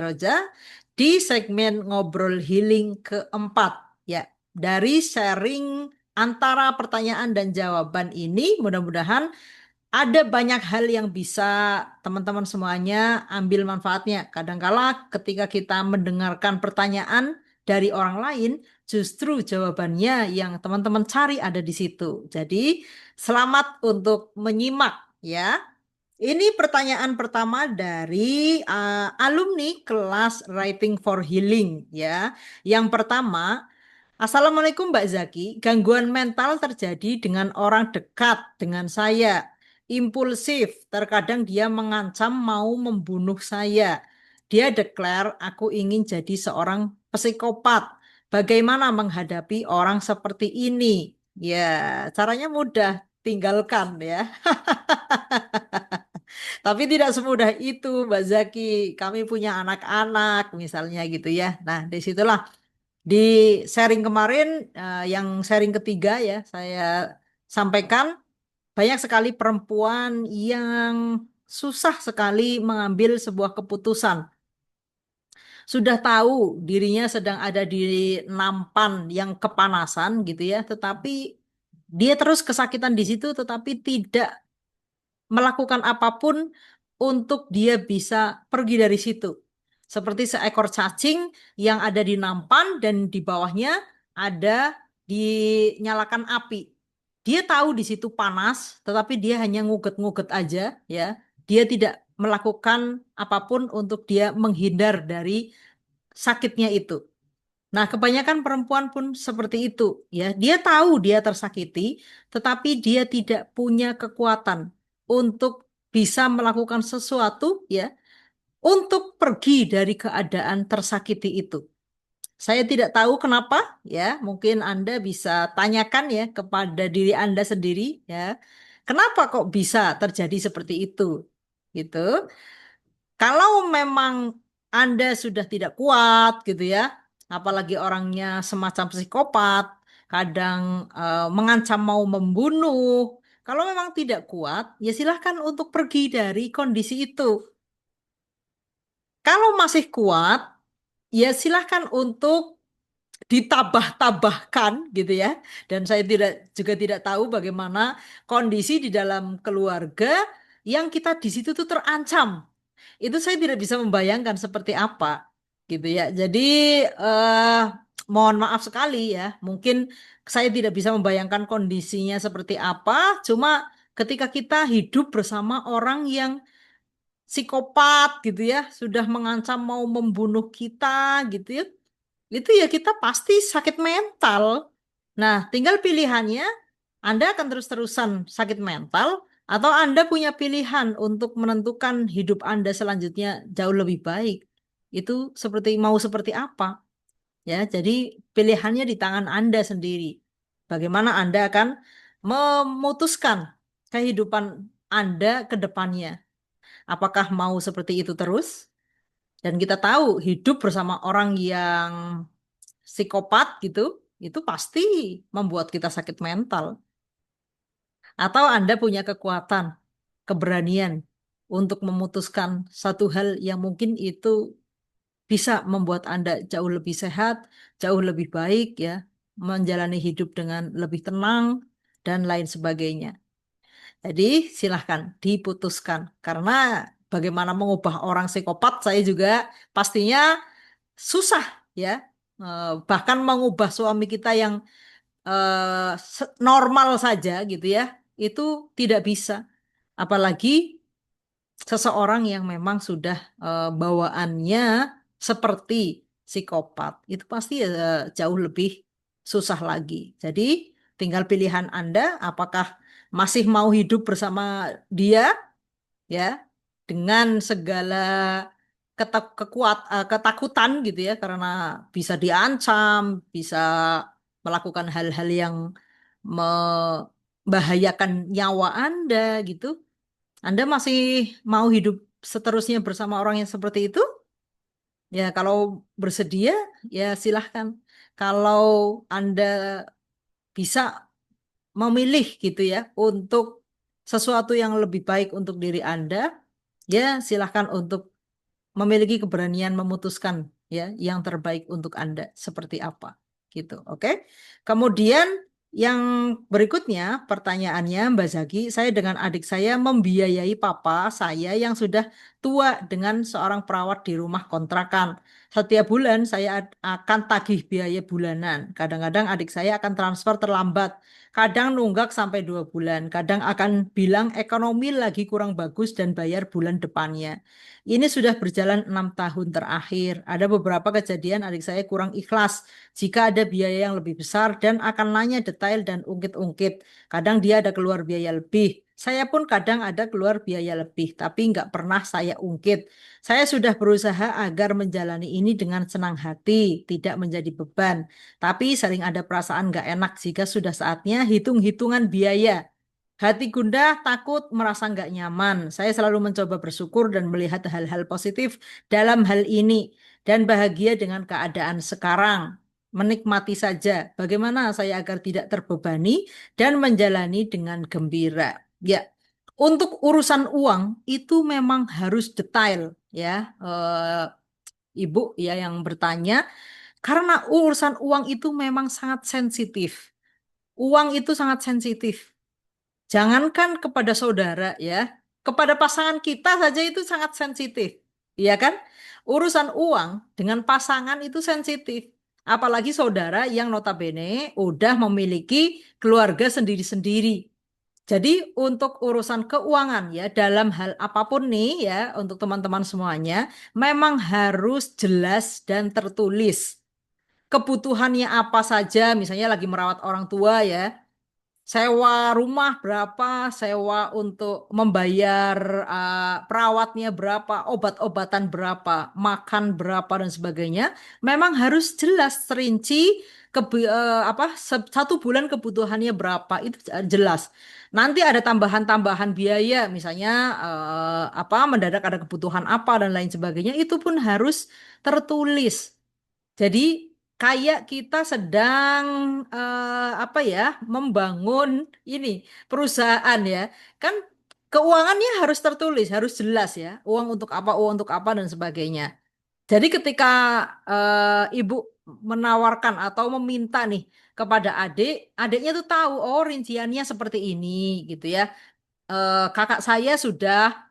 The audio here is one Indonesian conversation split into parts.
Roja di segmen Ngobrol Healing keempat. Ya, dari sharing antara pertanyaan dan jawaban ini mudah-mudahan ada banyak hal yang bisa teman-teman semuanya ambil manfaatnya. Kadangkala ketika kita mendengarkan pertanyaan dari orang lain, justru jawabannya yang teman-teman cari ada di situ. Jadi, selamat untuk menyimak ya. Ini pertanyaan pertama dari alumni kelas Writing for Healing ya. Yang pertama, Assalamualaikum Mbak Zaki, gangguan mental terjadi dengan orang dekat dengan saya. Impulsif, terkadang dia mengancam mau membunuh saya. Dia declare aku ingin jadi seorang psikopat. Bagaimana menghadapi orang seperti ini? Ya, caranya mudah, tinggalkan ya. Tapi tidak semudah itu, Mbak Zaki. Kami punya anak-anak, misalnya gitu ya. Nah, disitulah di sharing kemarin, yang sharing ketiga ya, saya sampaikan banyak sekali perempuan yang susah sekali mengambil sebuah keputusan. Sudah tahu dirinya sedang ada di nampan yang kepanasan gitu ya, tetapi dia terus kesakitan di situ, tetapi tidak melakukan apapun untuk dia bisa pergi dari situ. Seperti seekor cacing yang ada di nampan dan di bawahnya ada dinyalakan api. Dia tahu di situ panas, tetapi dia hanya nguget-nguget aja ya. Dia tidak melakukan apapun untuk dia menghindar dari sakitnya itu. Nah, kebanyakan perempuan pun seperti itu, ya. Dia tahu dia tersakiti, tetapi dia tidak punya kekuatan untuk bisa melakukan sesuatu, ya, untuk pergi dari keadaan tersakiti itu. Saya tidak tahu kenapa, ya. Mungkin Anda bisa tanyakan ya kepada diri Anda sendiri, ya. Kenapa kok bisa terjadi seperti itu? Gitu. Kalau memang Anda sudah tidak kuat gitu ya, apalagi orangnya semacam psikopat, kadang mengancam mau membunuh. Kalau memang tidak kuat, ya silahkan untuk pergi dari kondisi itu. Kalau masih kuat, ya silahkan untuk ditabah-tabahkan gitu ya. Dan saya juga tidak tahu bagaimana kondisi di dalam keluarga yang kita di situ tuh terancam. Itu saya tidak bisa membayangkan seperti apa gitu ya. Jadi eh mohon maaf sekali ya. Mungkin saya tidak bisa membayangkan kondisinya seperti apa. Cuma ketika kita hidup bersama orang yang psikopat gitu ya, sudah mengancam mau membunuh kita gitu ya. Itu ya kita pasti sakit mental. Nah, tinggal pilihannya Anda akan terus-terusan sakit mental atau Anda punya pilihan untuk menentukan hidup Anda selanjutnya jauh lebih baik. Itu seperti apa? Ya, jadi pilihannya di tangan Anda sendiri. Bagaimana Anda akan memutuskan kehidupan Anda ke depannya? Apakah mau seperti itu terus? Dan kita tahu hidup bersama orang yang psikopat gitu, itu pasti membuat kita sakit mental. Atau Anda punya kekuatan, keberanian untuk memutuskan satu hal yang mungkin itu bisa membuat Anda jauh lebih sehat, jauh lebih baik ya, menjalani hidup dengan lebih tenang dan lain sebagainya. Jadi silahkan diputuskan karena bagaimana mengubah orang psikopat saya juga pastinya susah ya. Bahkan mengubah suami kita yang normal saja gitu ya, itu tidak bisa. Apalagi seseorang yang memang sudah bawaannya seperti psikopat, itu pasti jauh lebih susah lagi. Jadi tinggal pilihan Anda, apakah masih mau hidup bersama dia ya dengan segala ketakutan gitu ya karena bisa diancam, bisa melakukan hal-hal yang membahayakan nyawa Anda gitu. Anda masih mau hidup seterusnya bersama orang yang seperti itu? Ya, kalau bersedia, ya silahkan. Kalau Anda bisa memilih gitu ya untuk sesuatu yang lebih baik untuk diri Anda, ya silahkan untuk memiliki keberanian memutuskan ya yang terbaik untuk Anda seperti apa gitu. Oke. Kemudian yang berikutnya pertanyaannya Mbak Zaki, saya dengan adik saya membiayai papa saya yang sudah tua dengan seorang perawat di rumah kontrakan. Setiap bulan saya akan tagih biaya bulanan. Kadang-kadang adik saya akan transfer terlambat. Kadang nunggak sampai 2 bulan. Kadang akan bilang ekonomi lagi kurang bagus dan bayar bulan depannya. Ini sudah berjalan 6 tahun terakhir. Ada beberapa kejadian adik saya kurang ikhlas jika ada biaya yang lebih besar dan akan nanya detail dan ungkit-ungkit. Kadang dia ada keluar biaya lebih. Saya pun kadang ada keluar biaya lebih, tapi nggak pernah saya ungkit. Saya sudah berusaha agar menjalani ini dengan senang hati, tidak menjadi beban. Tapi sering ada perasaan nggak enak jika sudah saatnya hitung-hitungan biaya. Hati gundah, takut, merasa nggak nyaman. Saya selalu mencoba bersyukur dan melihat hal-hal positif dalam hal ini. Dan bahagia dengan keadaan sekarang. Menikmati saja. Bagaimana saya agar tidak terbebani dan menjalani dengan gembira. Ya, untuk urusan uang itu memang harus detail ya. Ibu ya yang bertanya. Karena urusan uang itu memang sangat sensitif. Uang itu sangat sensitif. Jangankan kepada saudara ya, kepada pasangan kita saja itu sangat sensitif. Iya kan? Urusan uang dengan pasangan itu sensitif. Apalagi saudara yang notabene udah memiliki keluarga sendiri-sendiri. Jadi untuk urusan keuangan ya dalam hal apapun nih ya untuk teman-teman semuanya memang harus jelas dan tertulis. Kebutuhannya apa saja, misalnya lagi merawat orang tua ya, sewa rumah berapa, sewa untuk membayar perawatnya berapa, obat-obatan berapa, makan berapa dan sebagainya, memang harus jelas rinci apa 1 bulan kebutuhannya berapa itu jelas. Nanti ada tambahan-tambahan biaya, misalnya apa mendadak ada kebutuhan apa dan lain sebagainya, itu pun harus tertulis. Jadi kayak kita sedang apa ya membangun ini perusahaan ya kan keuangannya harus tertulis harus jelas ya uang untuk apa dan sebagainya. Jadi ketika ibu menawarkan atau meminta nih kepada adik, adiknya tuh tahu oh rinciannya seperti ini gitu ya. Kakak saya sudah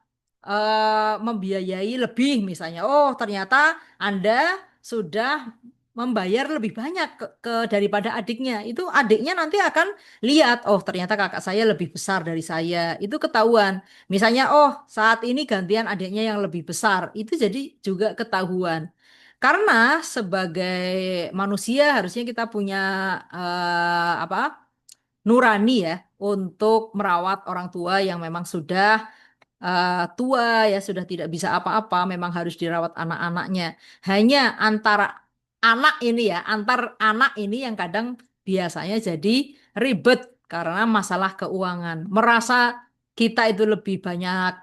membiayai lebih misalnya. Oh, ternyata Anda sudah membayar lebih banyak daripada adiknya. Itu adiknya nanti akan lihat, oh ternyata kakak saya lebih besar dari saya. Itu ketahuan. Misalnya, oh saat ini gantian adiknya yang lebih besar. Itu jadi juga ketahuan. Karena sebagai manusia harusnya kita punya apa nurani ya untuk merawat orang tua yang memang sudah tua ya sudah tidak bisa apa-apa, memang harus dirawat anak-anaknya. Hanya antara anak ini ya, antar anak ini yang kadang biasanya jadi ribet karena masalah keuangan. Merasa kita itu lebih banyak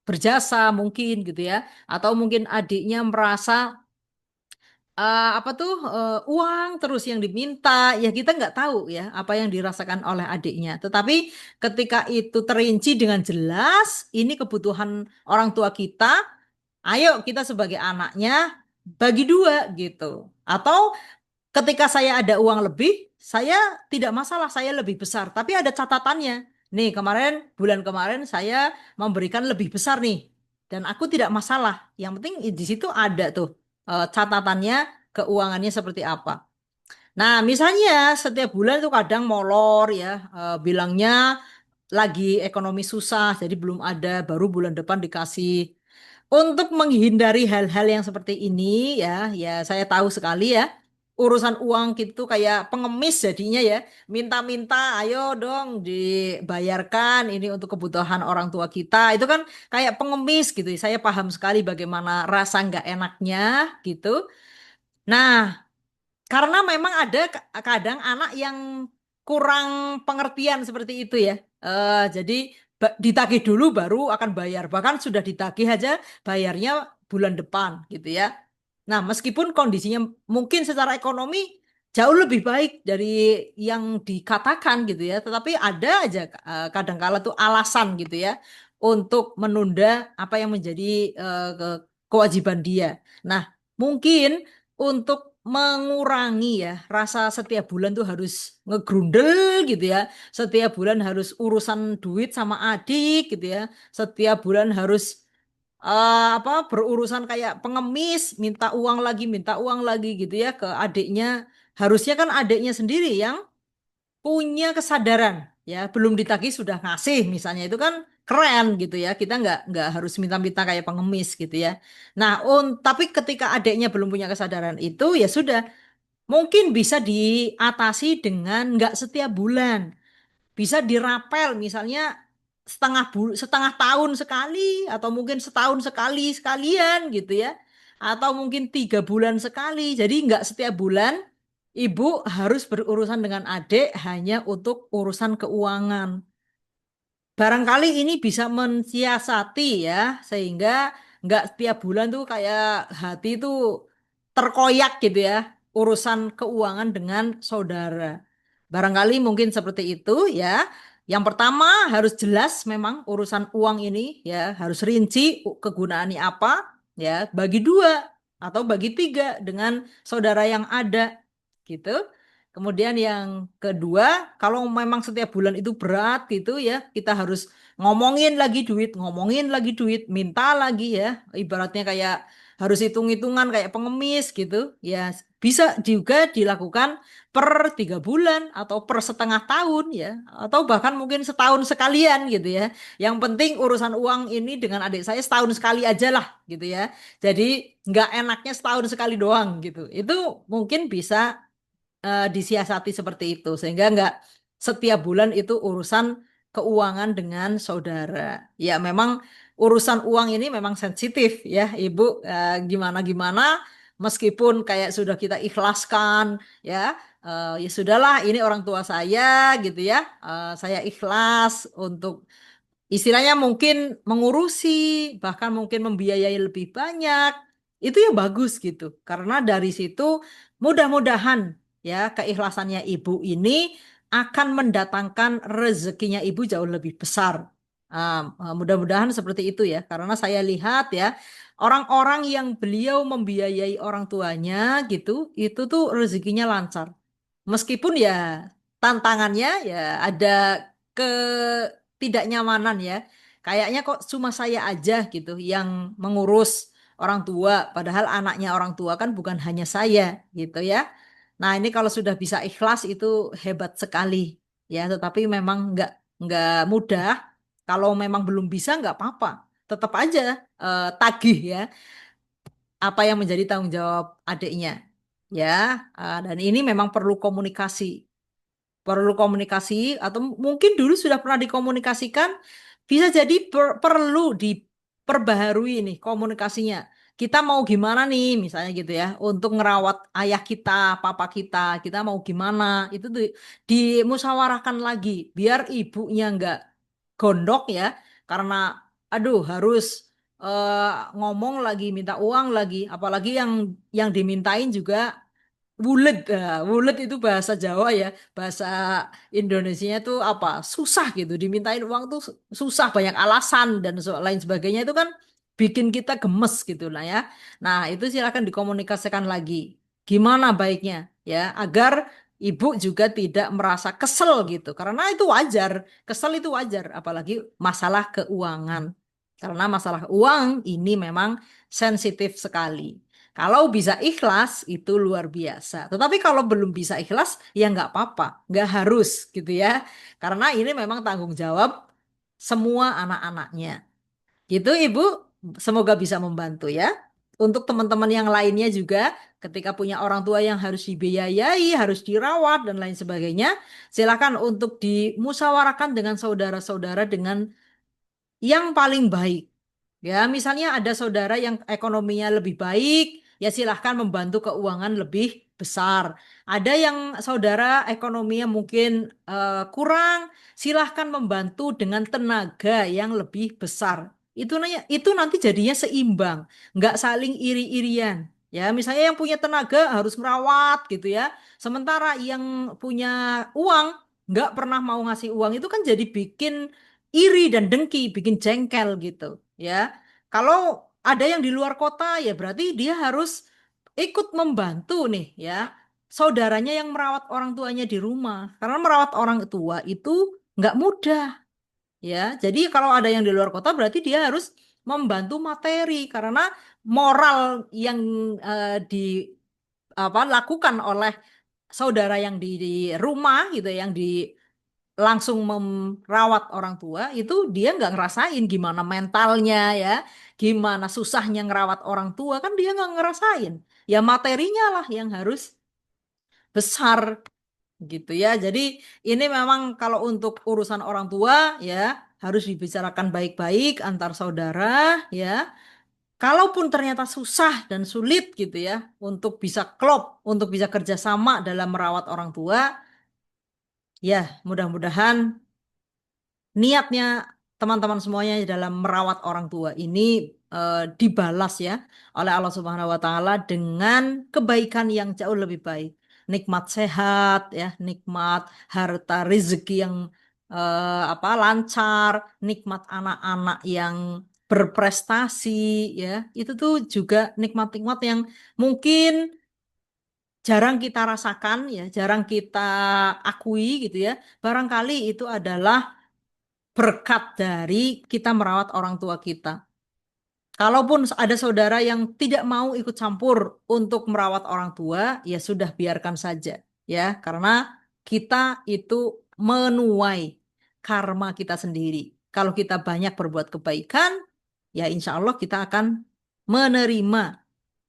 berjasa mungkin gitu ya, atau mungkin adiknya merasa apa tuh uang terus yang diminta ya kita nggak tahu ya apa yang dirasakan oleh adiknya tetapi ketika itu terinci dengan jelas ini kebutuhan orang tua kita ayo kita sebagai anaknya bagi 2 gitu atau ketika saya ada uang lebih saya tidak masalah saya lebih besar tapi ada catatannya nih kemarin bulan kemarin saya memberikan lebih besar nih dan aku tidak masalah yang penting di situ ada tuh catatannya keuangannya seperti apa. Nah, misalnya setiap bulan itu kadang molor ya, bilangnya lagi ekonomi susah, jadi belum ada, baru bulan depan dikasih. Untuk menghindari hal-hal yang seperti ini ya, ya saya tahu sekali ya, urusan uang gitu kayak pengemis jadinya ya, minta-minta, ayo dong dibayarkan ini untuk kebutuhan orang tua kita. Itu kan kayak pengemis gitu. Saya paham sekali bagaimana rasa nggak enaknya gitu. Nah, karena memang ada kadang anak yang kurang pengertian seperti itu ya. Jadi ditagih dulu baru akan bayar. Bahkan sudah ditagih aja bayarnya bulan depan gitu ya. Nah, meskipun kondisinya mungkin secara ekonomi jauh lebih baik dari yang dikatakan gitu ya, tetapi ada aja kadangkala tuh alasan gitu ya untuk menunda apa yang menjadi kewajiban dia. Nah, mungkin untuk mengurangi ya rasa setiap bulan tuh harus ngegrundel gitu ya. Setiap bulan harus urusan duit sama adik gitu ya. Setiap bulan harus apa berurusan kayak pengemis, minta uang lagi gitu ya ke adiknya. Harusnya kan adiknya sendiri yang punya kesadaran ya, belum ditagih sudah ngasih misalnya itu kan keren gitu ya. Kita nggak harus minta-minta kayak pengemis gitu ya. Nah, tapi ketika adiknya belum punya kesadaran itu ya sudah, mungkin bisa diatasi dengan nggak setiap bulan, bisa dirapel misalnya setengah tahun sekali atau mungkin setahun sekali sekalian gitu ya, atau mungkin 3 bulan sekali, jadi nggak setiap bulan ibu harus berurusan dengan adik hanya untuk urusan keuangan. Barangkali ini bisa mensiasati ya, sehingga nggak setiap bulan tuh kayak hati tuh terkoyak gitu ya, urusan keuangan dengan saudara. Barangkali mungkin seperti itu ya. Yang pertama harus jelas memang urusan uang ini ya, harus rinci kegunaannya apa ya, bagi 2 atau bagi 3 dengan saudara yang ada gitu. Kemudian yang kedua, kalau memang setiap bulan itu berat gitu ya, kita harus ngomongin lagi duit, minta lagi ya. Ibaratnya kayak harus hitung-hitungan kayak pengemis gitu. Ya, bisa juga dilakukan per 3 bulan atau per setengah tahun ya, atau bahkan mungkin setahun sekalian gitu ya. Yang penting urusan uang ini dengan adik saya setahun sekali aja lah gitu ya. Jadi nggak enaknya setahun sekali doang gitu. Itu mungkin bisa disiasati seperti itu sehingga nggak setiap bulan itu urusan keuangan dengan saudara. Ya memang urusan uang ini memang sensitif ya Ibu, gimana-gimana meskipun kayak sudah kita ikhlaskan ya, ya sudahlah ini orang tua saya gitu ya. Saya ikhlas untuk istilahnya mungkin mengurusi, bahkan mungkin membiayai lebih banyak, itu ya bagus gitu. Karena dari situ mudah-mudahan ya keikhlasannya ibu ini akan mendatangkan rezekinya ibu jauh lebih besar. Mudah-mudahan seperti itu ya. Karena saya lihat ya orang-orang yang beliau membiayai orang tuanya gitu, itu tuh rezekinya lancar. Meskipun ya tantangannya ya ada ketidaknyamanan ya. Kayaknya kok cuma saya aja gitu yang mengurus orang tua, padahal anaknya orang tua kan bukan hanya saya gitu ya. Nah, ini kalau sudah bisa ikhlas itu hebat sekali ya, tetapi memang nggak mudah. Kalau memang belum bisa nggak apa-apa. Tetap aja tagih ya apa yang menjadi tanggung jawab adiknya. Ya, dan ini memang perlu komunikasi atau mungkin dulu sudah pernah dikomunikasikan, bisa jadi perlu diperbaharui nih komunikasinya. Kita mau gimana nih misalnya gitu ya untuk ngerawat ayah kita, papa kita mau gimana itu tuh dimusyawarahkan lagi biar ibunya nggak gondok ya, karena aduh harus eh, ngomong lagi minta uang lagi, apalagi yang dimintain juga wulet. Wulet itu bahasa Jawa ya, bahasa Indonesianya tuh apa? Susah gitu, dimintain uang tuh susah, banyak alasan dan lain sebagainya itu kan bikin kita gemes gitu lah ya. Nah, itu silakan dikomunikasikan lagi. Gimana baiknya ya agar ibu juga tidak merasa kesel gitu. Karena itu wajar, kesel itu wajar apalagi masalah keuangan. Karena masalah uang ini memang sensitif sekali. Kalau bisa ikhlas itu luar biasa. Tetapi kalau belum bisa ikhlas ya nggak apa-apa, nggak harus gitu ya. Karena ini memang tanggung jawab semua anak-anaknya. Gitu Ibu, semoga bisa membantu ya. Untuk teman-teman yang lainnya juga, ketika punya orang tua yang harus dibiayai, harus dirawat dan lain sebagainya, silakan untuk dimusyawarahkan dengan saudara-saudara dengan yang paling baik. Ya, misalnya ada saudara yang ekonominya lebih baik, ya silahkan membantu keuangan lebih besar. Ada yang saudara ekonominya mungkin kurang, silahkan membantu dengan tenaga yang lebih besar. Itu nanti jadinya seimbang, nggak saling iri-irian. Ya, misalnya yang punya tenaga harus merawat gitu ya. Sementara yang punya uang nggak pernah mau ngasih uang, itu kan jadi bikin iri dan dengki, bikin jengkel gitu ya. Kalau ada yang di luar kota ya berarti dia harus ikut membantu nih ya saudaranya yang merawat orang tuanya di rumah. Karena merawat orang tua itu nggak mudah ya. Jadi kalau ada yang di luar kota berarti dia harus membantu materi karena moral yang di apa lakukan oleh saudara yang di rumah gitu yang di langsung merawat orang tua itu dia nggak ngerasain gimana mentalnya ya gimana susahnya ngerawat orang tua kan dia nggak ngerasain ya materinya lah yang harus besar gitu ya jadi ini memang kalau untuk urusan orang tua ya harus dibicarakan baik-baik antar saudara ya kalaupun ternyata susah dan sulit gitu ya untuk bisa klop untuk bisa kerjasama dalam merawat orang tua ya mudah-mudahan niatnya teman-teman semuanya dalam merawat orang tua ini dibalas ya oleh Allah Subhanahu wa taala dengan kebaikan yang jauh lebih baik. Nikmat sehat ya, nikmat harta rezeki yang apa lancar, nikmat anak-anak yang berprestasi ya. Itu tuh juga nikmat-nikmat yang mungkin jarang kita rasakan ya, jarang kita akui gitu ya. Barangkali itu adalah berkat dari kita merawat orang tua kita. Kalaupun ada saudara yang tidak mau ikut campur untuk merawat orang tua, ya sudah biarkan saja, ya, karena kita itu menuai karma kita sendiri. Kalau kita banyak berbuat kebaikan, ya insya Allah kita akan menerima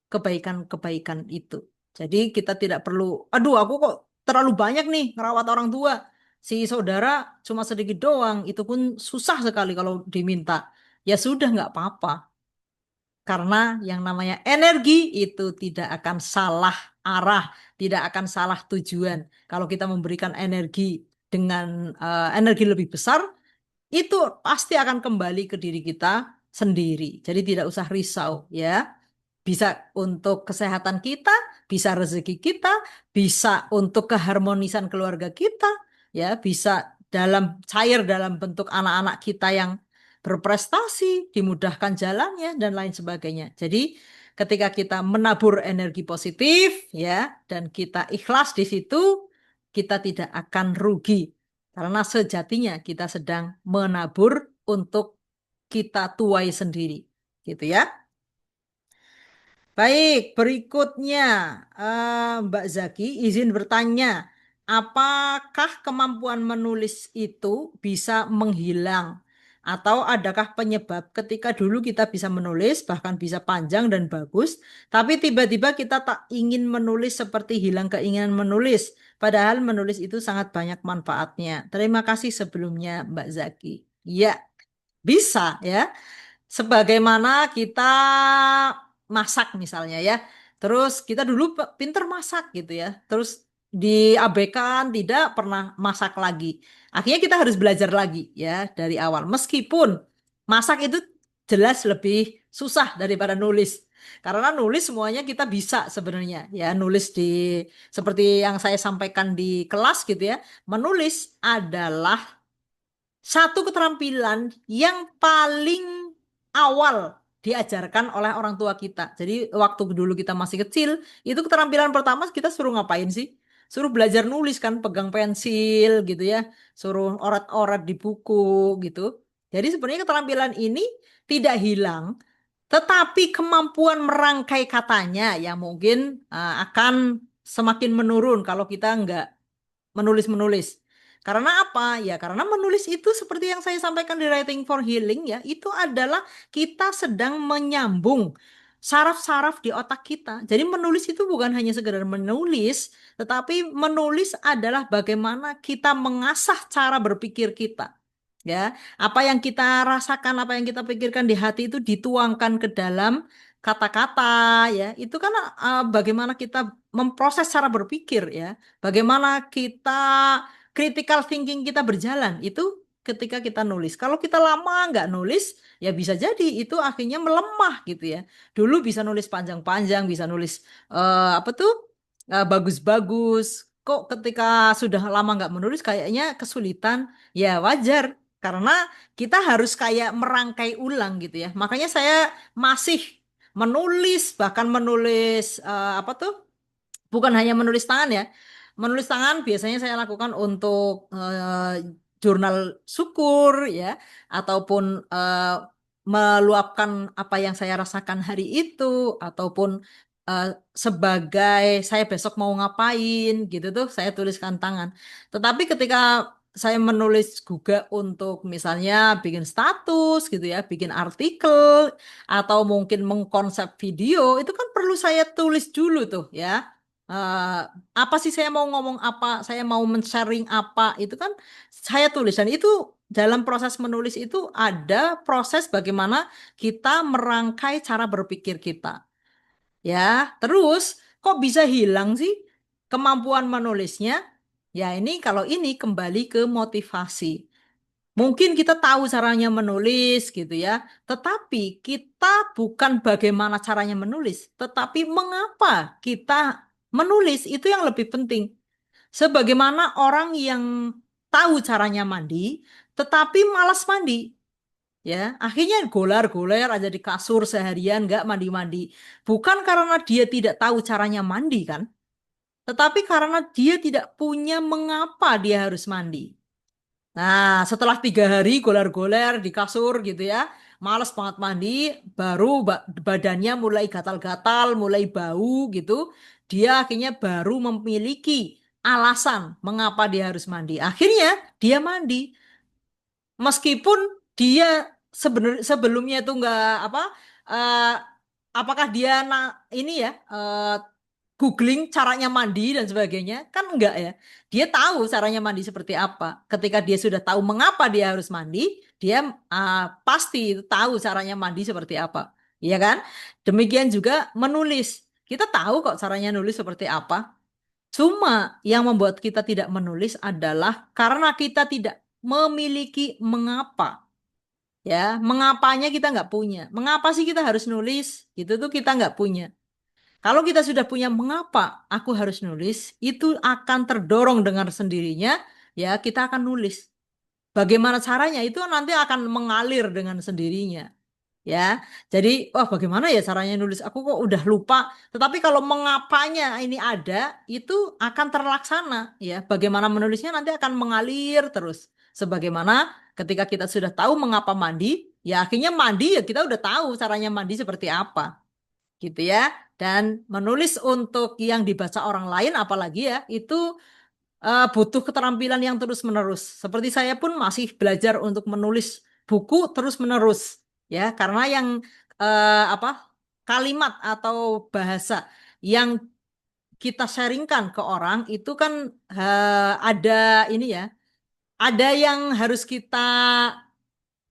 kebaikan-kebaikan itu. Jadi kita tidak perlu, aduh aku kok terlalu banyak nih ngerawat orang tua. Si saudara cuma sedikit doang, itu pun susah sekali kalau diminta. Ya sudah nggak apa-apa. Karena yang namanya energi itu tidak akan salah arah, tidak akan salah tujuan. Kalau kita memberikan energi dengan energi lebih besar, itu pasti akan kembali ke diri kita sendiri. Jadi tidak usah risau ya. Bisa untuk kesehatan kita, bisa rezeki kita, bisa untuk keharmonisan keluarga kita, ya, bisa dalam cair dalam bentuk anak-anak kita yang berprestasi, dimudahkan jalannya dan lain sebagainya. Jadi ketika kita menabur energi positif, ya, dan kita ikhlas di situ, kita tidak akan rugi karena sejatinya kita sedang menabur untuk kita tuai sendiri, gitu ya. Baik, berikutnya Mbak Zaki izin bertanya, apakah kemampuan menulis itu bisa menghilang? Atau adakah penyebab ketika dulu kita bisa menulis, bahkan bisa panjang dan bagus, tapi tiba-tiba kita tak ingin menulis seperti hilang keinginan menulis, padahal menulis itu sangat banyak manfaatnya. Terima kasih sebelumnya Mbak Zaki. Ya, bisa ya. Sebagaimana kita masak misalnya ya. Terus kita dulu pinter masak gitu ya. Terus diabaikan tidak pernah masak lagi. Akhirnya kita harus belajar lagi ya dari awal. Meskipun masak itu jelas lebih susah daripada nulis. Karena nulis semuanya kita bisa sebenarnya ya. Nulis di seperti yang saya sampaikan di kelas gitu ya. Menulis adalah satu keterampilan yang paling awal diajarkan oleh orang tua kita. Jadi waktu dulu kita masih kecil, itu keterampilan pertama kita suruh ngapain sih? Suruh belajar nulis kan, pegang pensil gitu ya, suruh orat-orat di buku gitu. Jadi sebenarnya keterampilan ini tidak hilang, tetapi kemampuan merangkai katanya yang mungkin akan semakin menurun kalau kita nggak menulis-menulis. Karena apa? Ya karena menulis itu seperti yang saya sampaikan di Writing for Healing ya, itu adalah kita sedang menyambung saraf-saraf di otak kita. Jadi menulis itu bukan hanya sekedar menulis, tetapi menulis adalah bagaimana kita mengasah cara berpikir kita. Ya, apa yang kita rasakan, apa yang kita pikirkan di hati itu dituangkan ke dalam kata-kata ya. Itu kan bagaimana kita memproses cara berpikir ya. Bagaimana kita critical thinking kita berjalan itu ketika kita nulis. Kalau kita lama nggak nulis, ya bisa jadi itu akhirnya melemah gitu ya. Dulu bisa nulis panjang-panjang, bisa nulis apa tuh bagus-bagus. Kok ketika sudah lama nggak menulis kayaknya kesulitan. Ya wajar karena kita harus kayak merangkai ulang gitu ya. Makanya saya masih menulis, bahkan menulis apa tuh? Bukan hanya menulis tangan ya. Menulis tangan biasanya saya lakukan untuk jurnal syukur ya, ataupun meluapkan apa yang saya rasakan hari itu, ataupun eh, sebagai saya besok mau ngapain gitu tuh saya tuliskan tangan. Tetapi ketika saya menulis juga untuk misalnya bikin status gitu ya, bikin artikel atau mungkin mengkonsep video, itu kan perlu saya tulis dulu tuh ya. eh, apa sih saya mau ngomong apa, saya mau men-sharing apa, itu kan saya tulis. Dan itu dalam proses menulis itu ada proses bagaimana kita merangkai cara berpikir kita. Ya, terus kok bisa hilang sih kemampuan menulisnya? Ya ini kalau ini kembali ke motivasi. Mungkin kita tahu caranya menulis gitu ya, tetapi kita bukan bagaimana caranya menulis, tetapi mengapa kita menulis itu yang lebih penting. Sebagaimana orang yang tahu caranya mandi, tetapi malas mandi, ya akhirnya golar-goler aja di kasur seharian nggak mandi-mandi. Bukan karena dia tidak tahu caranya mandi kan, tetapi karena dia tidak punya mengapa dia harus mandi. Nah, setelah 3 hari goler-goler di kasur gitu ya, males banget mandi, baru badannya mulai gatal-gatal, mulai bau gitu, dia akhirnya baru memiliki alasan mengapa dia harus mandi. Akhirnya dia mandi, meskipun dia sebelumnya itu nggak apa, eh, apakah dia ini ya googling caranya mandi dan sebagainya? Kan enggak ya. Dia tahu caranya mandi seperti apa. Ketika dia sudah tahu mengapa dia harus mandi, dia pasti tahu caranya mandi seperti apa. Iya kan? Demikian juga menulis. Kita tahu kok caranya nulis seperti apa. Cuma yang membuat kita tidak menulis adalah karena kita tidak memiliki mengapa. Ya, mengapanya kita nggak punya. Mengapa sih kita harus nulis? Gitu tuh kita nggak punya. Kalau kita sudah punya mengapa aku harus nulis, itu akan terdorong dengan sendirinya, ya kita akan nulis. Bagaimana caranya itu nanti akan mengalir dengan sendirinya, ya. Jadi, wah bagaimana ya caranya nulis? Aku kok udah lupa. Tetapi kalau mengapanya ini ada, itu akan terlaksana, ya. Bagaimana menulisnya nanti akan mengalir terus. Sebagaimana ketika kita sudah tahu mengapa mandi, ya akhirnya mandi ya kita udah tahu caranya mandi seperti apa gitu ya. Dan menulis untuk yang dibaca orang lain apalagi ya, itu butuh keterampilan yang terus-menerus. Seperti saya pun masih belajar untuk menulis buku terus-menerus ya, karena yang apa kalimat atau bahasa yang kita sharingkan ke orang itu kan ada ini ya, ada yang harus kita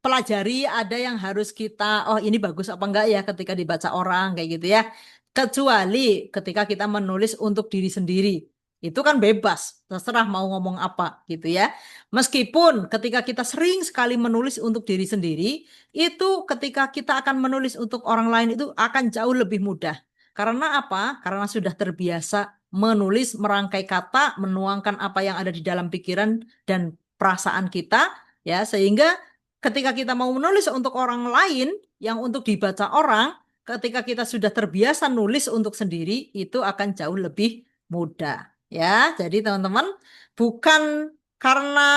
pelajari, ada yang harus kita, oh ini bagus apa enggak ya ketika dibaca orang kayak gitu ya. Kecuali ketika kita menulis untuk diri sendiri. Itu kan bebas, terserah mau ngomong apa gitu ya. Meskipun ketika kita sering sekali menulis untuk diri sendiri, itu ketika kita akan menulis untuk orang lain itu akan jauh lebih mudah. Karena apa? Karena sudah terbiasa menulis, merangkai kata, menuangkan apa yang ada di dalam pikiran dan perasaan kita, ya, sehingga ketika kita mau menulis untuk orang lain, yang untuk dibaca orang, ketika kita sudah terbiasa nulis untuk sendiri, itu akan jauh lebih mudah. Ya, jadi teman-teman, bukan karena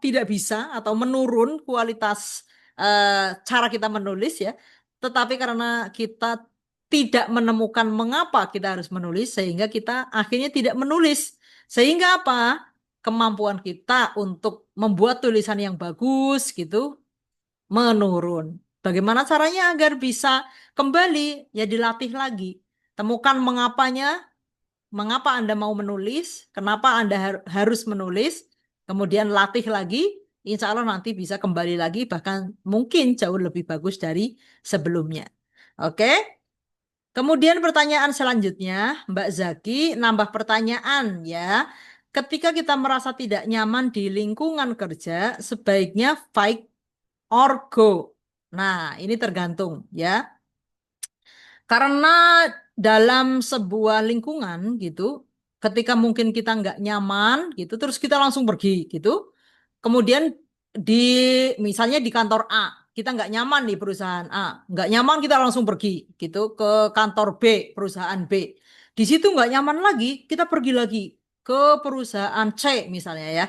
tidak bisa atau menurun kualitas cara kita menulis ya, tetapi karena kita tidak menemukan mengapa kita harus menulis, sehingga kita akhirnya tidak menulis. Sehingga apa? Kemampuan kita untuk membuat tulisan yang bagus gitu menurun. Bagaimana caranya agar bisa kembali? Ya dilatih lagi. Temukan mengapanya, mengapa Anda mau menulis, kenapa Anda harus menulis, kemudian latih lagi, insya Allah nanti bisa kembali lagi, bahkan mungkin jauh lebih bagus dari sebelumnya. Oke, kemudian pertanyaan selanjutnya, Mbak Zaki, nambah pertanyaan ya. Ketika kita merasa tidak nyaman di lingkungan kerja, sebaiknya fight or go. Nah, ini tergantung ya. Karena dalam sebuah lingkungan gitu, ketika mungkin kita nggak nyaman gitu, terus kita langsung pergi gitu. Kemudian di misalnya di kantor A. kita nggak nyaman di perusahaan A, nggak nyaman kita langsung pergi gitu ke kantor B, perusahaan B. Di situ nggak nyaman lagi, kita pergi lagi ke perusahaan C misalnya ya.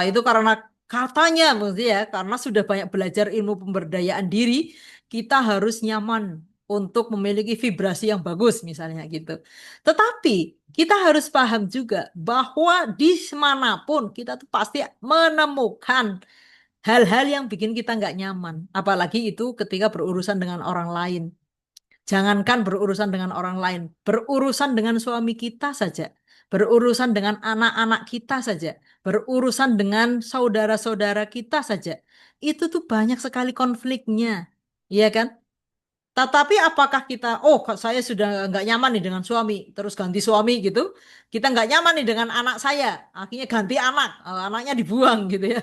Itu karena katanya, maksudnya ya, karena sudah banyak belajar ilmu pemberdayaan diri, kita harus nyaman untuk memiliki vibrasi yang bagus misalnya gitu. Tetapi kita harus paham juga bahwa di manapun kita tuh pasti menemukan hal-hal yang bikin kita nggak nyaman. Apalagi itu ketika berurusan dengan orang lain. Jangankan berurusan dengan orang lain, berurusan dengan suami kita saja, berurusan dengan anak-anak kita saja, berurusan dengan saudara-saudara kita saja. Itu tuh banyak sekali konfliknya. Iya kan? Tetapi apakah kita, oh kok saya sudah nggak nyaman nih dengan suami, terus ganti suami gitu. Kita nggak nyaman nih dengan anak saya, akhirnya ganti anak, anaknya dibuang gitu ya.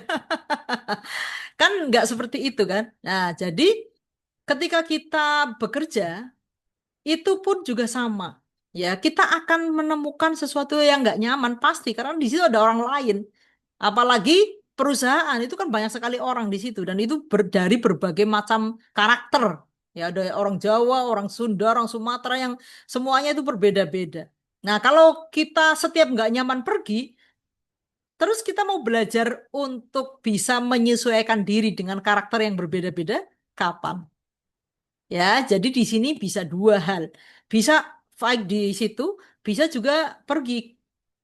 Kan nggak seperti itu kan. Nah, jadi ketika kita bekerja, itu pun juga sama. Ya, kita akan menemukan sesuatu yang nggak nyaman pasti, karena di situ ada orang lain. Apalagi perusahaan itu kan banyak sekali orang di situ dan itu dari berbagai macam karakter. Ya ada orang Jawa, orang Sunda, orang Sumatera yang semuanya itu berbeda-beda. Nah, kalau kita setiap nggak nyaman pergi, terus kita mau belajar untuk bisa menyesuaikan diri dengan karakter yang berbeda-beda, kapan? Ya, jadi di sini bisa dua hal. Bisa fight di situ, bisa juga pergi.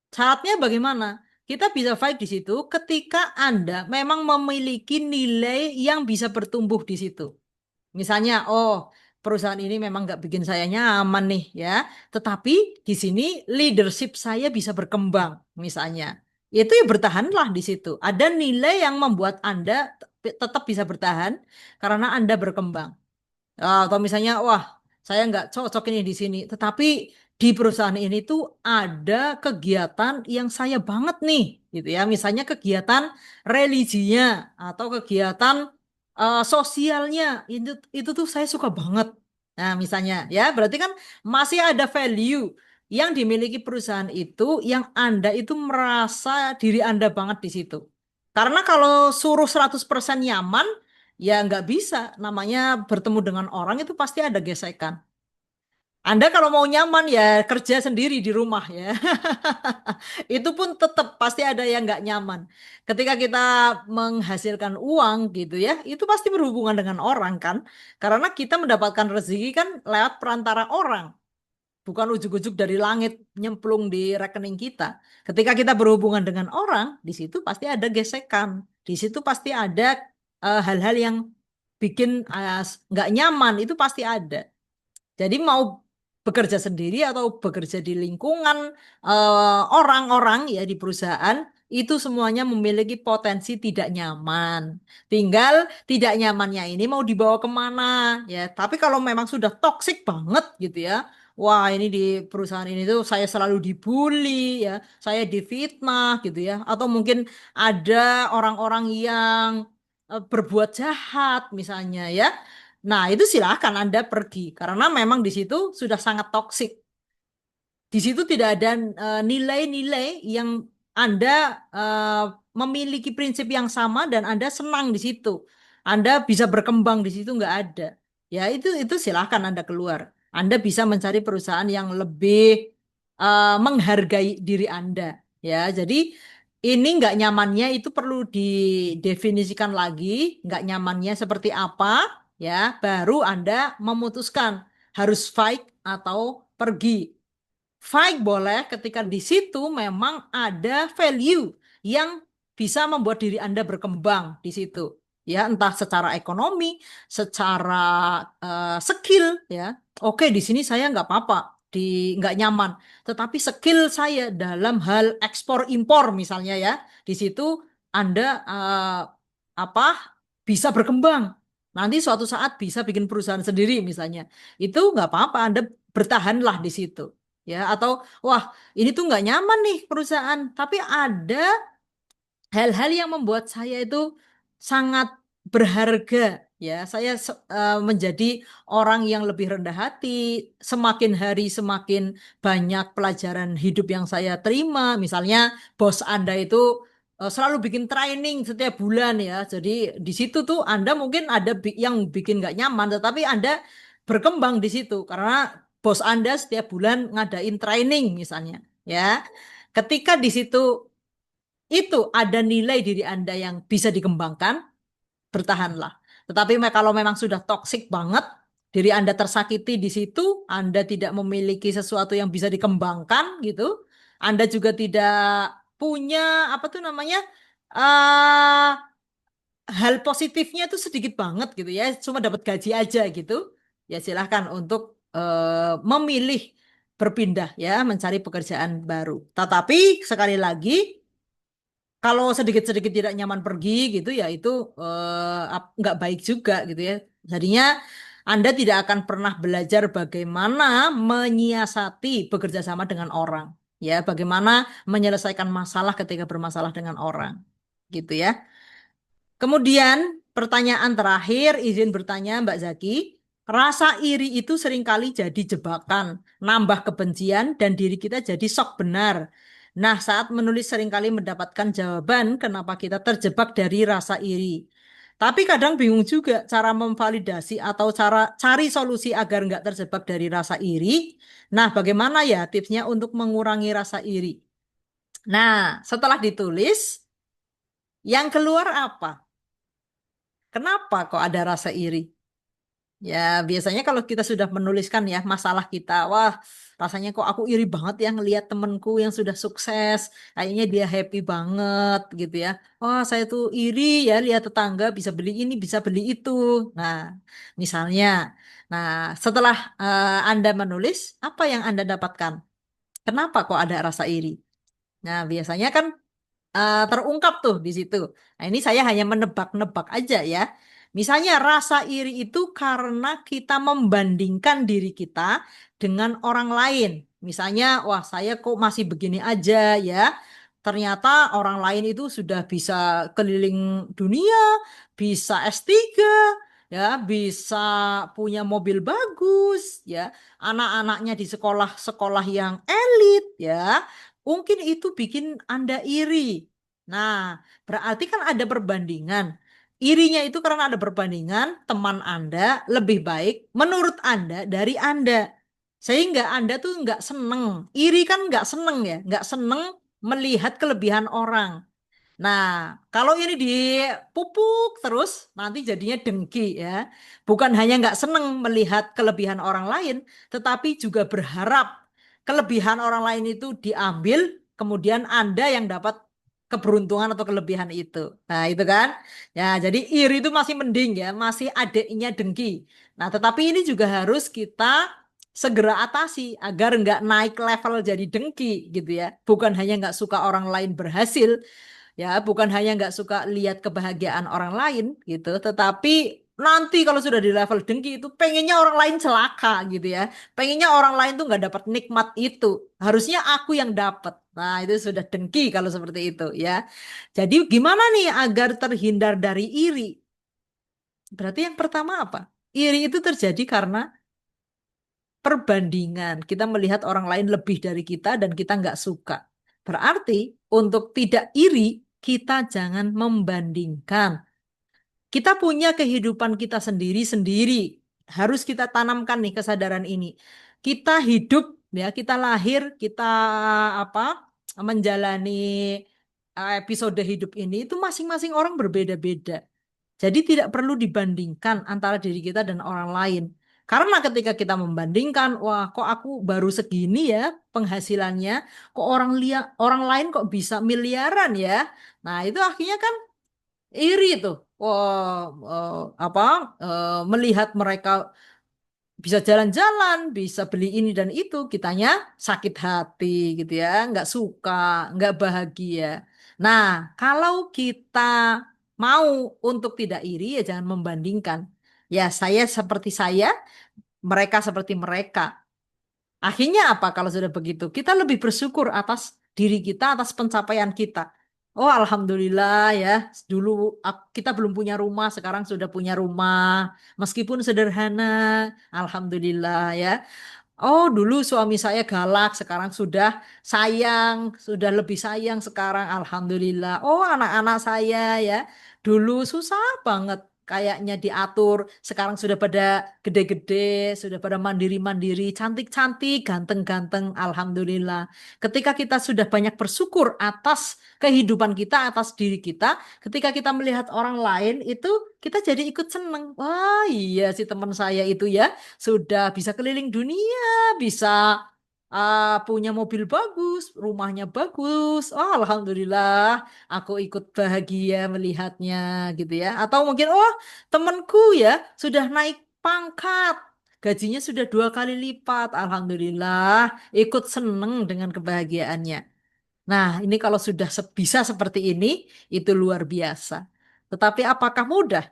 Saatnya bagaimana? Kita bisa fight di situ ketika Anda memang memiliki nilai yang bisa bertumbuh di situ. Misalnya, oh, perusahaan ini memang nggak bikin saya nyaman nih ya, tetapi di sini leadership saya bisa berkembang, misalnya. Itu ya bertahanlah di situ. Ada nilai yang membuat Anda tetap bisa bertahan karena Anda berkembang. Atau misalnya, wah, saya nggak cocok ini di sini. Tetapi di perusahaan ini tuh ada kegiatan yang saya banget nih, gitu ya. Misalnya kegiatan religinya atau kegiatan sosialnya itu tuh saya suka banget. Nah, misalnya ya, berarti kan masih ada value yang dimiliki perusahaan itu yang Anda itu merasa diri Anda banget di situ. Karena kalau suruh 100% nyaman, ya nggak bisa. Namanya bertemu dengan orang itu pasti ada gesekan. Anda kalau mau nyaman ya kerja sendiri di rumah ya. Itu pun tetap pasti ada yang nggak nyaman. Ketika kita menghasilkan uang gitu ya, itu pasti berhubungan dengan orang kan. Karena kita mendapatkan rezeki kan lewat perantara orang. Bukan ujuk-ujuk dari langit nyemplung di rekening kita. Ketika kita berhubungan dengan orang, di situ pasti ada gesekan. Di situ pasti ada hal-hal yang bikin nggak nyaman, itu pasti ada. Jadi mau bekerja sendiri atau bekerja di lingkungan orang-orang ya di perusahaan, itu semuanya memiliki potensi tidak nyaman. Tinggal tidak nyamannya ini mau dibawa kemana ya. Tapi kalau memang sudah toksik banget gitu ya, wah ini di perusahaan ini tuh saya selalu dibully ya, saya difitnah gitu ya. Atau mungkin ada orang-orang yang berbuat jahat misalnya ya. Nah, itu silakan Anda pergi karena memang di situ sudah sangat toksik. Di situ tidak ada nilai-nilai yang Anda eh, memiliki prinsip yang sama dan Anda senang di situ. Anda bisa berkembang di situ nggak ada. Ya, itu silakan Anda keluar. Anda bisa mencari perusahaan yang lebih menghargai diri Anda. Ya, jadi ini nggak nyamannya itu perlu didefinisikan lagi, nggak nyamannya seperti apa, ya, baru Anda memutuskan harus fight atau pergi. Fight boleh ketika di situ memang ada value yang bisa membuat diri Anda berkembang di situ. Ya, entah secara ekonomi, secara skill, ya. Oke, di sini saya nggak apa-apa, di nggak nyaman. Tetapi skill saya dalam hal ekspor impor misalnya ya, di situ Anda apa bisa berkembang. Nanti suatu saat bisa bikin perusahaan sendiri misalnya. Itu nggak apa-apa, Anda bertahanlah di situ ya atau wah ini tuh nggak nyaman nih perusahaan tapi ada hal-hal yang membuat saya itu sangat berharga ya saya menjadi orang yang lebih rendah hati semakin hari semakin banyak pelajaran hidup yang saya terima misalnya bos Anda itu selalu bikin training setiap bulan ya. Jadi di situ tuh Anda mungkin ada yang bikin nggak nyaman, tetapi Anda berkembang di situ karena bos Anda setiap bulan ngadain training misalnya, ya. Ketika di situ itu ada nilai diri Anda yang bisa dikembangkan, bertahanlah. Tetapi kalau memang sudah toksik banget, diri Anda tersakiti di situ, Anda tidak memiliki sesuatu yang bisa dikembangkan gitu, Anda juga tidak punya apa tuh namanya eh hal positifnya itu sedikit banget gitu ya, cuma dapat gaji aja gitu, ya silahkan untuk memilih berpindah ya, mencari pekerjaan baru. Tetapi sekali lagi kalau sedikit-sedikit tidak nyaman pergi gitu ya itu nggak baik juga gitu ya. Jadinya Anda tidak akan pernah belajar bagaimana menyiasati bekerja sama dengan orang. Ya, bagaimana menyelesaikan masalah ketika bermasalah dengan orang. Gitu ya. Kemudian pertanyaan terakhir, izin bertanya Mbak Zaki. Rasa iri itu seringkali jadi jebakan, nambah kebencian dan diri kita jadi sok benar. Nah, saat menulis seringkali mendapatkan jawaban kenapa kita terjebak dari rasa iri. Tapi kadang bingung juga cara memvalidasi atau cara cari solusi agar nggak terjebak dari rasa iri. Nah, bagaimana ya tipsnya untuk mengurangi rasa iri? Nah, setelah ditulis, yang keluar apa? Kenapa kok ada rasa iri? Ya, biasanya kalau kita sudah menuliskan ya masalah kita, wah, rasanya kok aku iri banget ya ngelihat temenku yang sudah sukses, kayaknya dia happy banget gitu ya. Wah, saya tuh iri ya lihat tetangga bisa beli ini, bisa beli itu. Nah, misalnya, nah setelah Anda menulis, apa yang Anda dapatkan? Kenapa kok ada rasa iri? Nah, biasanya kan terungkap tuh di situ. Nah, ini saya hanya menebak-nebak aja ya. Misalnya rasa iri itu karena kita membandingkan diri kita dengan orang lain. Misalnya, wah saya kok masih begini aja ya. Ternyata orang lain itu sudah bisa keliling dunia, bisa S3, ya, bisa punya mobil bagus, ya. Anak-anaknya di sekolah-sekolah yang elit, ya. Mungkin itu bikin Anda iri. Nah, berarti kan ada perbandingan. Irinya itu karena ada perbandingan, teman Anda lebih baik menurut Anda dari Anda. Sehingga Anda tuh nggak seneng. Iri kan nggak seneng ya, nggak seneng melihat kelebihan orang. Nah, kalau ini dipupuk terus, nanti jadinya dengki ya. Bukan hanya nggak seneng melihat kelebihan orang lain, tetapi juga berharap kelebihan orang lain itu diambil, kemudian Anda yang dapat keberuntungan atau kelebihan itu. Nah, itu kan. Ya, jadi iri itu masih mending ya, masih adiknya dengki. Nah, tetapi ini juga harus kita segera atasi agar nggak naik level jadi dengki gitu ya. Bukan hanya nggak suka orang lain berhasil, ya bukan hanya nggak suka lihat kebahagiaan orang lain gitu, tetapi nanti kalau sudah di level dengki itu pengennya orang lain celaka gitu ya, pengennya orang lain tuh nggak dapat nikmat itu, harusnya aku yang dapat. Nah itu sudah dengki kalau seperti itu ya. Jadi gimana nih agar terhindar dari iri? Berarti yang pertama apa? Iri itu terjadi karena perbandingan. Kita melihat orang lain lebih dari kita dan kita nggak suka. Berarti untuk tidak iri, kita jangan membandingkan. Kita punya kehidupan kita sendiri-sendiri. Harus kita tanamkan nih kesadaran ini. Kita hidup ya, kita lahir, kita apa? Menjalani episode hidup ini itu masing-masing orang berbeda-beda. Jadi tidak perlu dibandingkan antara diri kita dan orang lain. Karena ketika kita membandingkan, wah kok aku baru segini ya penghasilannya, kok orang lain kok bisa miliaran ya. Nah, itu akhirnya kan iri tuh. Wah, apa melihat mereka bisa jalan-jalan, bisa beli ini dan itu, kitanya sakit hati gitu ya, nggak suka, nggak bahagia. Nah, kalau kita mau untuk tidak iri ya jangan membandingkan. Ya, saya seperti saya, mereka seperti mereka. Akhirnya apa kalau sudah begitu? Kita lebih bersyukur atas diri kita, atas pencapaian kita. Oh, alhamdulillah ya. Dulu kita belum punya rumah, sekarang sudah punya rumah. Meskipun sederhana, alhamdulillah ya. Oh, dulu suami saya galak, sekarang sudah sayang, sudah lebih sayang sekarang, alhamdulillah. Oh, anak-anak saya ya, dulu susah banget kayaknya diatur, sekarang sudah pada gede-gede, sudah pada mandiri-mandiri, cantik-cantik, ganteng-ganteng, alhamdulillah. Ketika kita sudah banyak bersyukur atas kehidupan kita, atas diri kita, ketika kita melihat orang lain itu kita jadi ikut seneng. Wah, iya sih teman saya itu ya sudah bisa keliling dunia, bisa punya mobil bagus, rumahnya bagus. Oh, alhamdulillah, aku ikut bahagia melihatnya gitu ya. Atau mungkin, oh, temanku ya sudah naik pangkat. Gajinya sudah 2 kali lipat. Alhamdulillah, ikut seneng dengan kebahagiaannya. Nah, ini kalau sudah bisa seperti ini, itu luar biasa. Tetapi apakah mudah?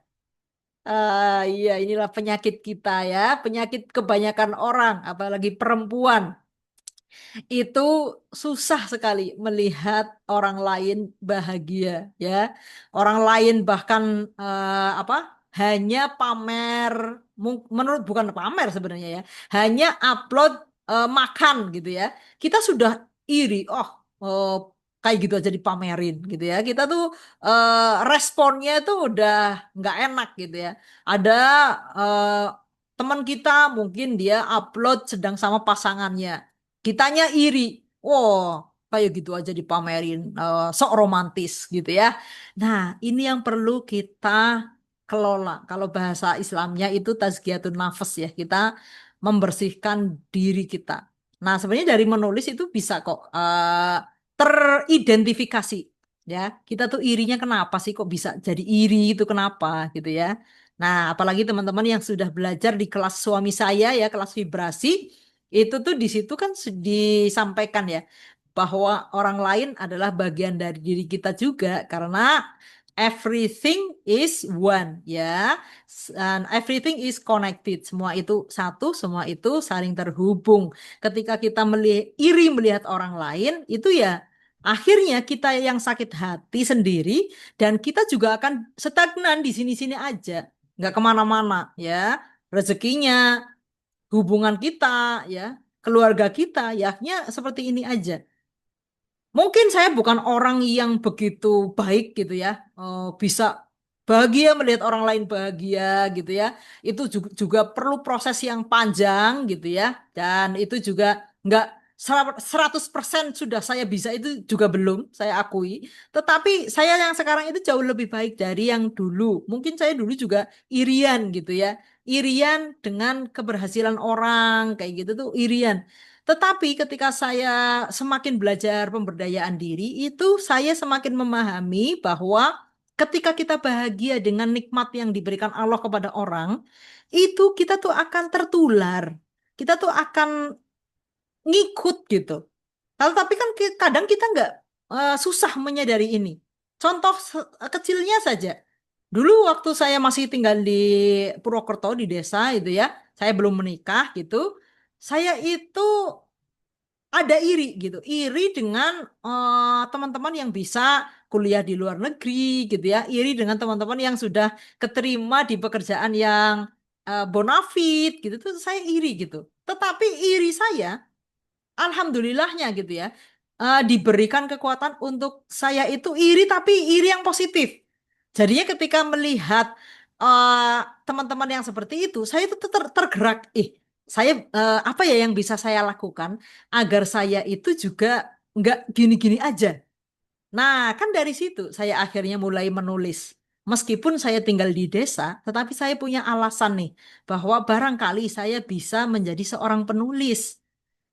Iya, inilah penyakit kita ya, penyakit kebanyakan orang, apalagi perempuan. Itu susah sekali melihat orang lain bahagia, ya. Orang lain bahkan apa? Hanya pamer, menurut bukan pamer sebenarnya ya, hanya upload makan gitu ya. Kita sudah iri, oh, kayak gitu aja dipamerin gitu ya. Kita tuh responnya tuh udah nggak enak gitu ya. Ada eh, teman kita mungkin dia upload sedang sama pasangannya. Kitanya iri. Wow, kayak gitu aja dipamerin, sok romantis gitu ya. Nah, ini yang perlu kita kelola. Kalau bahasa Islamnya itu tazkiyatun nafas ya. Kita membersihkan diri kita. Nah, sebenarnya dari menulis itu bisa kok teridentifikasi ya. Kita tuh irinya kenapa sih kok bisa jadi iri itu kenapa gitu ya. Nah, apalagi teman-teman yang sudah belajar di kelas suami saya ya, kelas vibrasi, itu tuh di situ kan disampaikan ya bahwa orang lain adalah bagian dari diri kita juga karena everything is one ya. And everything is connected. Semua itu satu, semua itu saling terhubung. Ketika kita iri melihat orang lain, itu ya akhirnya kita yang sakit hati sendiri dan kita juga akan stagnan di sini-sini aja, nggak kemana-mana ya. Rezekinya, hubungan kita, ya, keluarga kita, ya akhirnya seperti ini aja. Mungkin saya bukan orang yang begitu baik gitu ya, bisa bahagia melihat orang lain bahagia gitu ya. Itu juga perlu proses yang panjang gitu ya, dan itu juga nggak 100% sudah saya bisa itu juga belum saya akui. Tetapi saya yang sekarang itu jauh lebih baik dari yang dulu. Mungkin saya dulu juga irian gitu ya, irian dengan keberhasilan orang kayak gitu tuh irian. Tetapi ketika saya semakin belajar pemberdayaan diri, itu saya semakin memahami bahwa ketika kita bahagia dengan nikmat yang diberikan Allah kepada orang, itu kita tuh akan tertular. Kita tuh akan ngikut gitu. Tapi kan kadang kita nggak susah menyadari ini. Contoh kecilnya saja. Dulu waktu saya masih tinggal di Purwokerto di desa itu ya, saya belum menikah gitu. Saya itu ada iri gitu, iri dengan teman-teman yang bisa kuliah di luar negeri gitu ya, iri dengan teman-teman yang sudah keterima di pekerjaan yang bonafit gitu tuh saya iri gitu. Tetapi iri saya, alhamdulillahnya gitu ya, diberikan kekuatan untuk saya itu iri tapi iri yang positif. Jadinya ketika melihat eh, teman-teman yang seperti itu, saya itu tergerak. Saya apa ya yang bisa saya lakukan agar saya itu juga nggak gini-gini aja. Nah, kan dari situ saya akhirnya mulai menulis. Meskipun saya tinggal di desa, tetapi saya punya alasan nih bahwa barangkali saya bisa menjadi seorang penulis.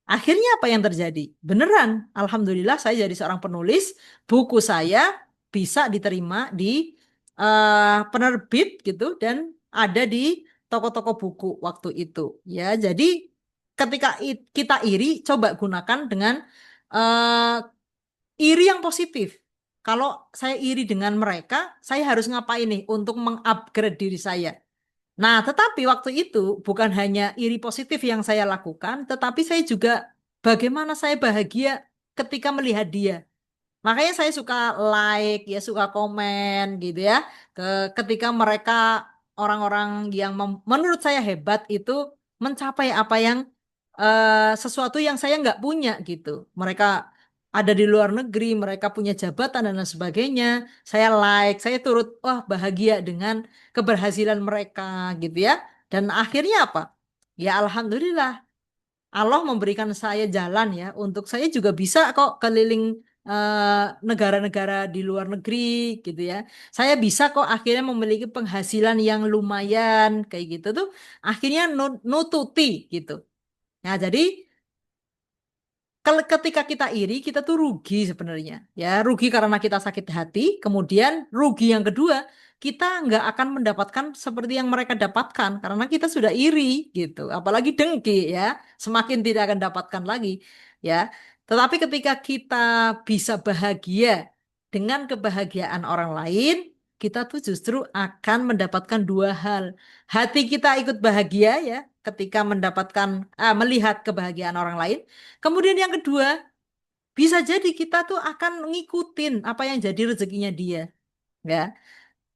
Akhirnya apa yang terjadi? Beneran, alhamdulillah saya jadi seorang penulis. Buku saya bisa diterima di penerbit gitu dan ada di toko-toko buku waktu itu. Ya, jadi ketika kita iri, coba gunakan dengan eh, iri yang positif. Kalau saya iri dengan mereka, saya harus ngapain nih untuk mengupgrade diri saya? Nah, tetapi waktu itu bukan hanya iri positif yang saya lakukan, tetapi saya juga bagaimana saya bahagia ketika melihat dia. Makanya saya suka like, ya suka komen gitu ya. Ketika mereka orang-orang yang menurut saya hebat itu mencapai apa yang sesuatu yang saya nggak punya gitu. Mereka ada di luar negeri, mereka punya jabatan dan lain sebagainya. Saya like, saya turut wah bahagia dengan keberhasilan mereka gitu ya. Dan akhirnya apa? Ya alhamdulillah Allah memberikan saya jalan ya untuk saya juga bisa kok keliling negara-negara di luar negeri gitu ya. Saya bisa kok akhirnya memiliki penghasilan yang lumayan kayak gitu tuh akhirnya nututi gitu. Nah, jadi kalau ketika kita iri, kita tuh rugi sebenarnya. Ya, rugi karena kita sakit hati. Kemudian rugi yang kedua, kita nggak akan mendapatkan seperti yang mereka dapatkan karena kita sudah iri gitu. Apalagi dengki ya, semakin tidak akan dapatkan lagi ya. Tetapi ketika kita bisa bahagia dengan kebahagiaan orang lain, kita tuh justru akan mendapatkan dua hal. Hati kita ikut bahagia ya ketika melihat kebahagiaan orang lain. Kemudian yang kedua, bisa jadi kita tuh akan ngikutin apa yang jadi rezekinya dia, ya.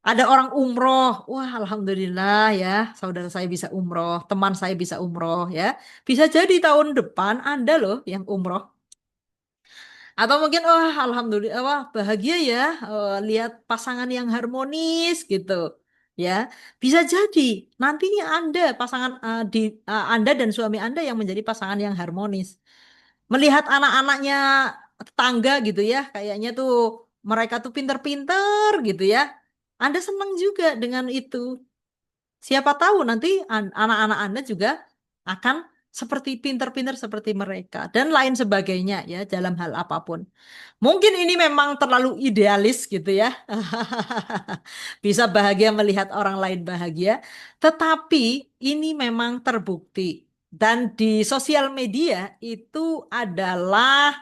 Ada orang umroh, wah alhamdulillah ya, saudara saya bisa umroh, teman saya bisa umroh ya. Bisa jadi tahun depan Anda loh yang umroh. Atau mungkin wah alhamdulillah wah bahagia ya lihat pasangan yang harmonis gitu. Ya, bisa jadi nantinya Anda dan suami Anda yang menjadi pasangan yang harmonis. Melihat anak-anaknya tetangga gitu ya, kayaknya tuh mereka tuh pinter-pinter gitu ya. Anda senang juga dengan itu. Siapa tahu nanti anak-anak Anda juga akan seperti pinter-pinter seperti mereka dan lain sebagainya ya dalam hal apapun. Mungkin ini memang terlalu idealis gitu ya. Bisa bahagia melihat orang lain bahagia, tetapi ini memang terbukti. Dan di sosial media itu adalah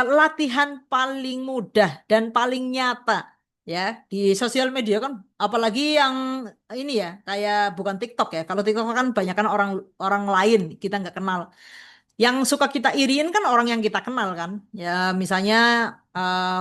latihan paling mudah dan paling nyata ya di sosial media kan apalagi yang ini ya kayak bukan TikTok ya. Kalau TikTok kan banyak kan orang orang lain kita nggak kenal. Yang suka kita iriin kan orang yang kita kenal kan. Ya misalnya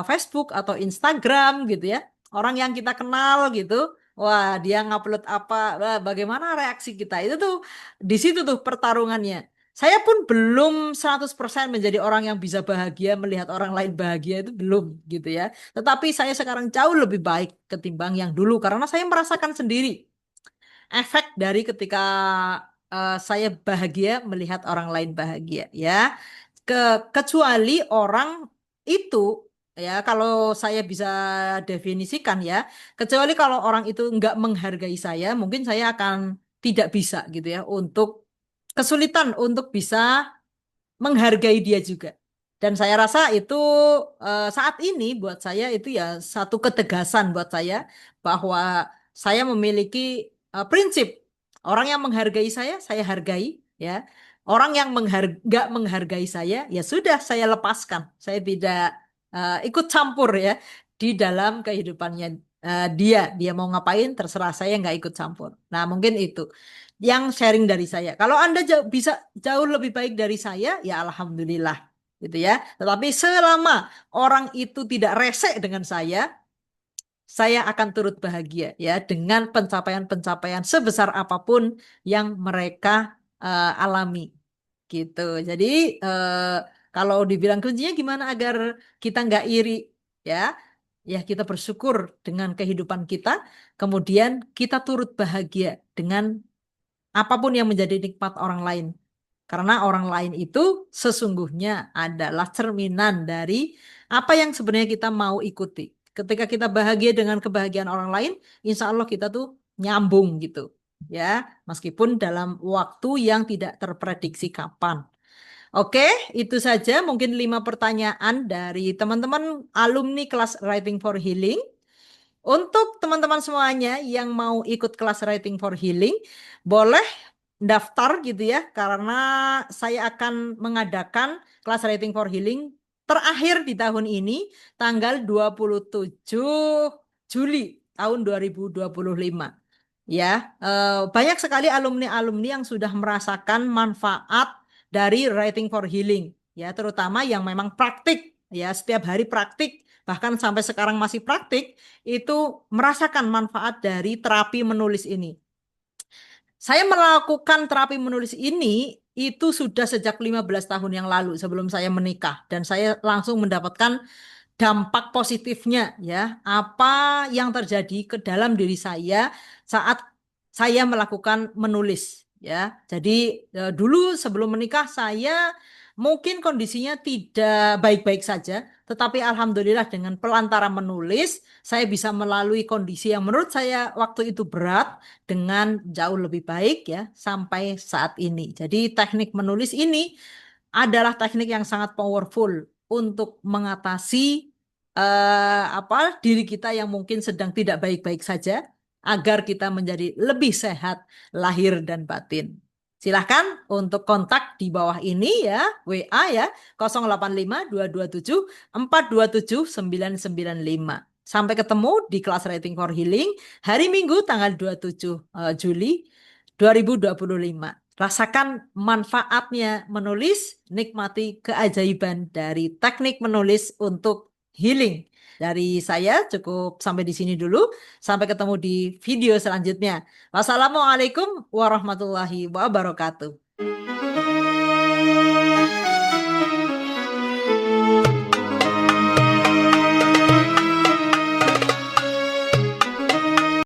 Facebook atau Instagram gitu ya. Orang yang kita kenal gitu. Wah, dia ngupload apa, wah, bagaimana reaksi kita. Itu tuh di situ tuh pertarungannya. Saya pun belum 100% menjadi orang yang bisa bahagia melihat orang lain bahagia itu belum gitu ya. Tetapi saya sekarang jauh lebih baik ketimbang yang dulu karena saya merasakan sendiri efek dari ketika saya bahagia melihat orang lain bahagia ya. Kecuali orang itu ya kalau saya bisa definisikan ya, kecuali kalau orang itu nggak menghargai saya, mungkin saya akan tidak bisa gitu ya untuk kesulitan untuk bisa menghargai dia juga. Dan saya rasa itu saat ini buat saya itu ya satu ketegasan buat saya bahwa saya memiliki prinsip orang yang menghargai saya hargai ya. Orang yang nggak menghargai saya ya sudah saya lepaskan. Saya tidak ikut campur ya di dalam kehidupannya dia. Dia mau ngapain terserah saya nggak ikut campur. Nah mungkin itu yang sharing dari saya. Kalau Anda bisa jauh lebih baik dari saya, ya alhamdulillah, gitu ya. Tetapi selama orang itu tidak resek dengan saya akan turut bahagia ya dengan pencapaian-pencapaian sebesar apapun yang mereka alami, gitu. Jadi eh, kalau dibilang kuncinya gimana agar kita nggak iri, ya, ya kita bersyukur dengan kehidupan kita, kemudian kita turut bahagia dengan apapun yang menjadi nikmat orang lain. Karena orang lain itu sesungguhnya adalah cerminan dari apa yang sebenarnya kita mau ikuti. Ketika kita bahagia dengan kebahagiaan orang lain, insya Allah kita tuh nyambung gitu. Ya, meskipun dalam waktu yang tidak terprediksi kapan. Oke, itu saja mungkin 5 pertanyaan dari teman-teman alumni kelas Writing for Healing. Untuk teman-teman semuanya yang mau ikut kelas Writing for Healing, boleh daftar gitu ya, karena saya akan mengadakan kelas Writing for Healing terakhir di tahun ini, tanggal 27 Juli tahun 2025. Ya, banyak sekali alumni-alumni yang sudah merasakan manfaat dari Writing for Healing, ya, terutama yang memang praktik, ya, setiap hari praktik, bahkan sampai sekarang masih praktik itu merasakan manfaat dari terapi menulis ini. Saya melakukan terapi menulis ini itu sudah sejak 15 tahun yang lalu sebelum saya menikah dan saya langsung mendapatkan dampak positifnya ya, apa yang terjadi ke dalam diri saya saat saya melakukan menulis ya. Jadi dulu sebelum menikah saya mungkin kondisinya tidak baik-baik saja, tetapi alhamdulillah dengan pelantara menulis saya bisa melalui kondisi yang menurut saya waktu itu berat dengan jauh lebih baik ya sampai saat ini. Jadi teknik menulis ini adalah teknik yang sangat powerful untuk mengatasi diri kita yang mungkin sedang tidak baik-baik saja agar kita menjadi lebih sehat lahir dan batin. Silahkan untuk kontak di bawah ini ya, WA ya, 085227 427 995. Sampai ketemu di kelas Writing for Healing hari Minggu tanggal 27 Juli 2025. Rasakan manfaatnya menulis, nikmati keajaiban dari teknik menulis untuk healing. Dari saya cukup sampai di sini dulu. Sampai ketemu di video selanjutnya. Wassalamualaikum warahmatullahi wabarakatuh.